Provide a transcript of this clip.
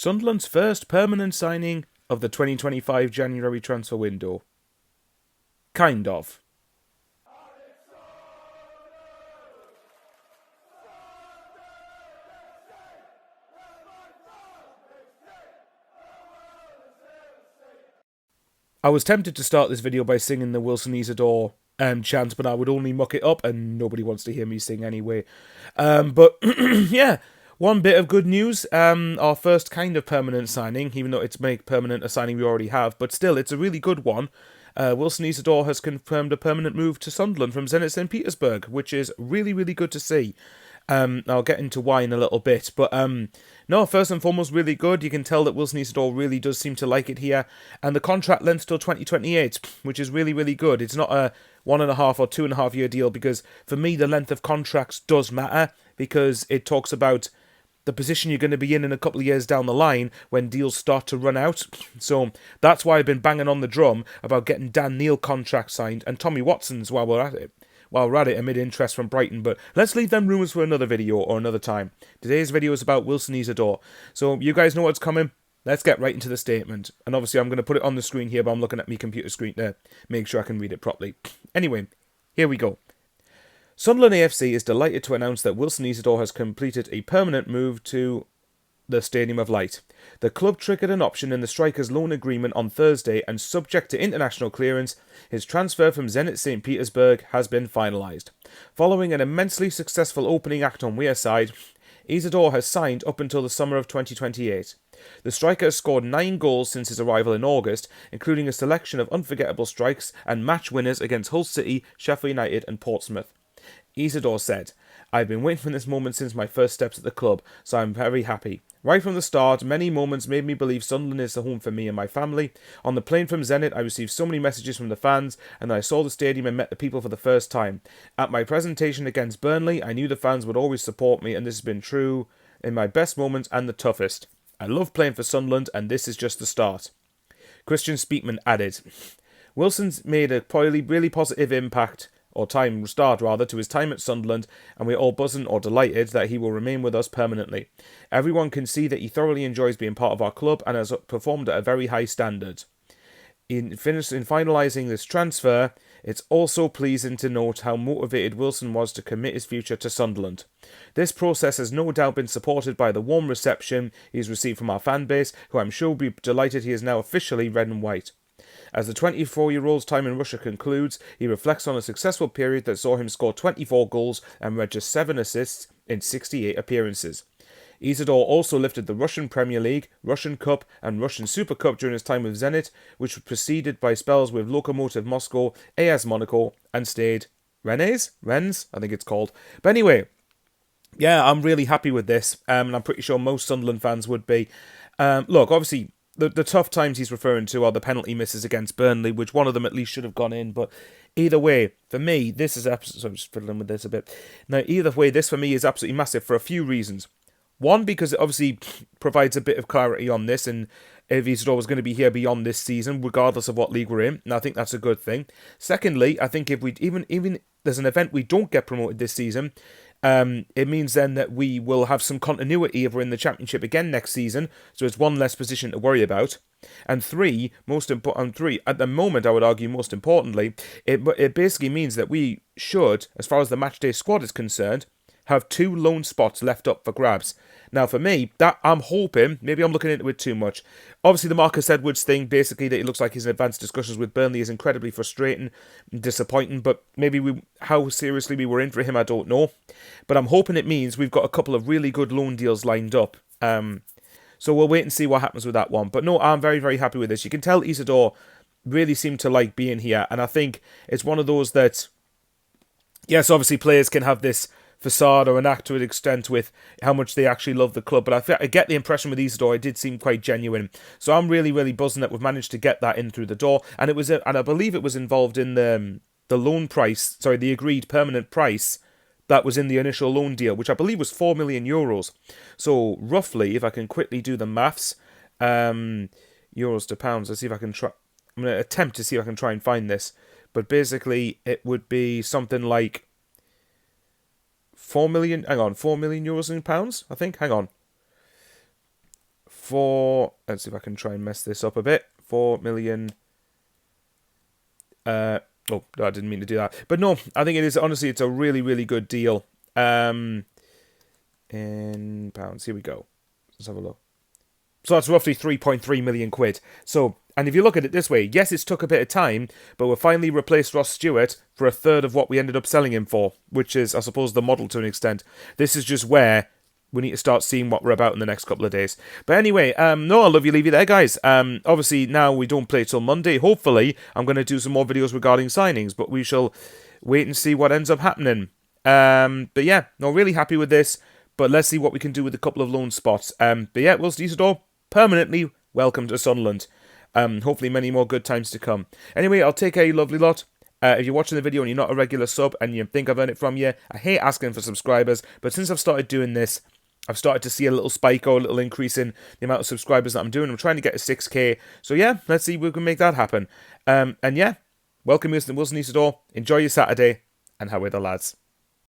Sunderland's first permanent signing of the 2025 January transfer window. Kind of. I was tempted to start this video by singing the Wilson Isidor chant, but I would only muck it up, and nobody wants to hear me sing anyway. But yeah, one bit of good news. Our first kind of permanent signing, even though it's make permanent a signing we already have, but still, it's a really good one. Wilson Isidor has confirmed a permanent move to Sunderland from Zenit St. Petersburg, which is really, really good to see. I'll get into why in a little bit, but no, first and foremost, really good. You can tell that Wilson Isidor really does seem to like it here, and the contract length till 2028, which is really, really good. It's not a 1.5 or 2.5 year deal, because for me, the length of contracts does matter, because it talks about the position you're going to be in a couple of years down the line when deals start to run out. So that's why I've been banging on the drum about getting Dan Neil contract signed, and Tommy Watson's while we're at it. Amid interest from Brighton, but let's leave them rumours for another video or another time. Today's video is about Wilson Isidor. So you guys know what's coming. Let's get right into the statement. And obviously I'm going to put it on the screen here, but I'm looking at my computer screen to make sure I can read it properly. Anyway, here we go. Sunlun AFC is delighted to announce that Wilson Isidor has completed a permanent move to the Stadium of Light. The club triggered an option in the striker's loan agreement on Thursday, and subject to international clearance, his transfer from Zenit St. Petersburg has been finalised. Following an immensely successful opening act on Wearside, Isidor has signed up until the summer of 2028. The striker has scored 9 goals since his arrival in August, including a selection of unforgettable strikes and match winners against Hull City, Sheffield United and Portsmouth. Isidor said, "I've been waiting for this moment since my first steps at the club, so I'm very happy. Right from the start, many moments made me believe Sunderland is the home for me and my family. On the plane from Zenit, I received so many messages from the fans, and I saw the stadium and met the people for the first time. At my presentation against Burnley, I knew the fans would always support me, and this has been true in my best moments and the toughest. I love playing for Sunderland, and this is just the start." Christian Speakman added, "Wilson's made a really positive impact, or start to his time at Sunderland, and we're all buzzing or delighted that he will remain with us permanently. Everyone can see that he thoroughly enjoys being part of our club and has performed at a very high standard. In finalising this transfer, it's also pleasing to note how motivated Wilson was to commit his future to Sunderland. This process has no doubt been supported by the warm reception he's received from our fan base, who I'm sure will be delighted he is now officially red and white. As the 24-year-old's time in Russia concludes, he reflects on a successful period that saw him score 24 goals and register 7 assists in 68 appearances. Isidor also lifted the Russian Premier League, Russian Cup and Russian Super Cup during his time with Zenit, which was preceded by spells with Lokomotiv Moscow, AS Monaco and stayed Rennes, I think it's called. But anyway, yeah, I'm really happy with this, and I'm pretty sure most Sunderland fans would be. Look, obviously, the tough times he's referring to are the penalty misses against Burnley, which one of them at least should have gone in. But either way, for me, this is absolutely... So I'm just fiddling with this a bit. Now, either way, this for me is absolutely massive for a few reasons. One, because it obviously provides a bit of clarity on this, and if Isidor was going to be here beyond this season, regardless of what league we're in, and I think that's a good thing. Secondly, I think if we even there's an event we don't get promoted this season, it means then that we will have some continuity if we're in the Championship again next season, so it's one less position to worry about. And three, at the moment, I would argue most importantly, it basically means that we should, as far as the matchday squad is concerned, have 2 lone spots left up for grabs. Now, for me, that I'm hoping, maybe I'm looking into it too much. Obviously, the Marcus Edwards thing, basically, that it looks like his advanced discussions with Burnley is incredibly frustrating and disappointing, but maybe how seriously we were in for him, I don't know. But I'm hoping it means we've got a couple of really good loan deals lined up. So we'll wait and see what happens with that one. But no, I'm very, very happy with this. You can tell Isidor really seemed to like being here, and I think it's one of those that, yes, obviously players can have this facade or an act to an extent with how much they actually love the club, but I get the impression with Isidor it did seem quite genuine. So I'm really, really buzzing that we've managed to get that in through the door, and I believe it was involved in the loan price, the agreed permanent price that was in the initial loan deal, which I believe was €4 million. So roughly, if I can quickly do the maths, euros to pounds. Let's see if I can try. I'm going to attempt to see if I can try and find this, but basically it would be something like 4 million, hang on, 4 million euros in pounds, I think, hang on. let's see if I can try and mess this up a bit. 4 million. Oh, no, I didn't mean to do that. But no, I think it is, honestly, it's a really, really good deal. In pounds, here we go. Let's have a look. So that's roughly 3.3 million quid. So, and if you look at it this way, yes, it's took a bit of time, but we've finally replaced Ross Stewart for a third of what we ended up selling him for, which is, I suppose, the model to an extent. This is just where we need to start seeing what we're about in the next couple of days. But anyway, no, I'll leave you there, guys. Obviously, now we don't play till Monday. Hopefully, I'm going to do some more videos regarding signings, but we shall wait and see what ends up happening. But yeah, no, really happy with this. But let's see what we can do with a couple of loan spots. But yeah, Wilson Isidor, permanently welcome to Sunderland. Hopefully many more good times to come. Anyway, I'll take care, you lovely lot. If you're watching the video and you're not a regular sub and you think I've earned it from you, I hate asking for subscribers, but since I've started doing this, I've started to see a little spike or a little increase in the amount of subscribers that I'm doing. I'm trying to get to 6k. So yeah, let's see if we can make that happen. And yeah, welcome Wilson Isidor. Enjoy your Saturday, and how are the lads?